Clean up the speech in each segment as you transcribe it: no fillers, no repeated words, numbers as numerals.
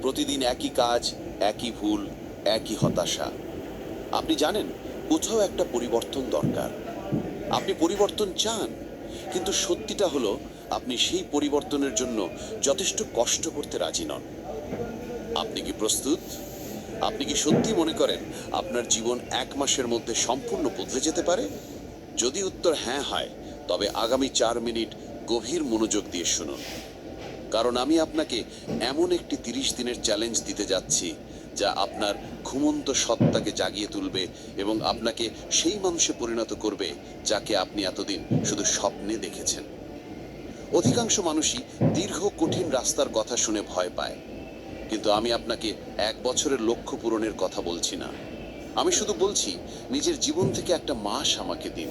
প্রতিদিন একই কাজ, একই ভুল, একই হতাশা। আপনি জানেন, কোথাও একটা পরিবর্তন দরকার। আপনি পরিবর্তন চান, কিন্তু সত্যিটা হলো আপনি সেই পরিবর্তনের জন্য যথেষ্ট কষ্ট করতে রাজি নন। আপনি কি প্রস্তুত? আপনি কি সত্যি মনে করেন আপনার জীবন 1 মাসের মধ্যে সম্পূর্ণ বদলে যেতে পারে? যদি উত্তর হ্যাঁ হয়, তবে আগামী 4 মিনিট গভীর মনোযোগ দিয়ে শুনুন। কারণ আমি আপনাকে এমন একটি 30 দিনের চ্যালেঞ্জ দিতে যাচ্ছি, যা আপনার ঘুমন্ত সত্তাকে জাগিয়ে তুলবে এবং আপনাকে সেই মানুষে পরিণত করবে যাকে আপনি এতদিন শুধু স্বপ্নে দেখেছেন। অধিকাংশ মানুষই দীর্ঘ কঠিন রাস্তার কথা শুনে ভয় পায়, কিন্তু আমি আপনাকে 1 বছরের লক্ষ্য পূরণের কথা বলছি না। আমি শুধু বলছি, নিজের জীবন থেকে একটা মাস আমাকে দিন,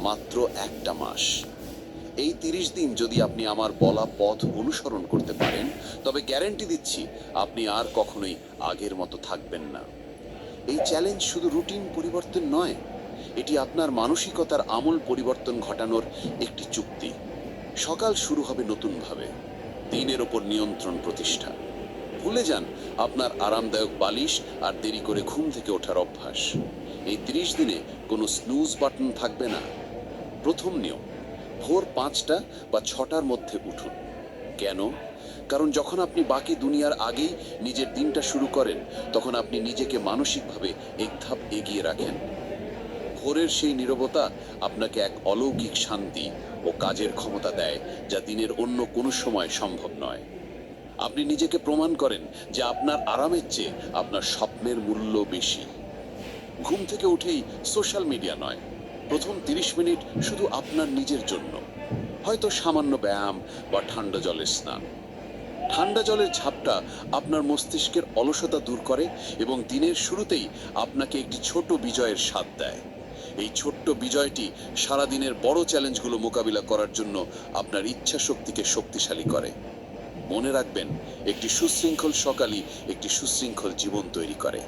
মাত্র একটা মাস। এই 30 দিন যদি আপনি আমার বলা পথ অনুসরণ করতে পারেন, তবে গ্যারান্টি দিচ্ছি আপনি আর কখনোই আগের মতো থাকবেন না। এই চ্যালেঞ্জ শুধু রুটিন পরিবর্তন নয়, এটি আপনার মানসিকতার আমূল পরিবর্তন ঘটানোর একটি চুক্তি। সকাল শুরু হবে নতুনভাবে, দিনের ওপর নিয়ন্ত্রণ প্রতিষ্ঠা। ভুলে যান আপনার আরামদায়ক বালিশ আর দেরি করে ঘুম থেকে ওঠার অভ্যাস। এই 30 দিনে কোনো স্নুজ বাটন থাকবে না। প্রথম নিয়ম, ভোর 5টা বা 6টার মধ্যে উঠুন। কেন? কারণ যখন আপনি বাকি দুনিয়ার আগেই নিজের দিনটা শুরু করেন, তখন আপনি নিজেকে মানসিকভাবে এক ধাপ এগিয়ে রাখেন। ভোরের সেই নীরবতা আপনাকে এক অলৌকিক শান্তি ও কাজের ক্ষমতা দেয়, যা দিনের অন্য কোনো সময় সম্ভব নয়। আপনি নিজেকে প্রমাণ করেন যে আপনার আরামের চেয়ে আপনার স্বপ্নের মূল্য বেশি। ঘুম থেকে উঠেই সোশ্যাল মিডিয়া নয়, প্রথম 30 মিনিট শুধু আপনার নিজের জন্য। হয়তো সামান্য ব্যায়াম বা ঠান্ডা জলের স্নান। ঠান্ডা জলের ঝাপটা আপনার মস্তিষ্কের অলসতা দূর করে এবং দিনের শুরুতেই আপনাকে একটি ছোট বিজয়ের স্বাদ দেয়। এই ছোট্ট বিজয়টি সারাদিনের বড় চ্যালেঞ্জগুলো মোকাবিলা করার জন্য আপনার ইচ্ছা শক্তিকে শক্তিশালী করে। মনে রাখবেন, একটি সুশৃঙ্খল সকালই একটি সুশৃঙ্খল জীবন তৈরি করে।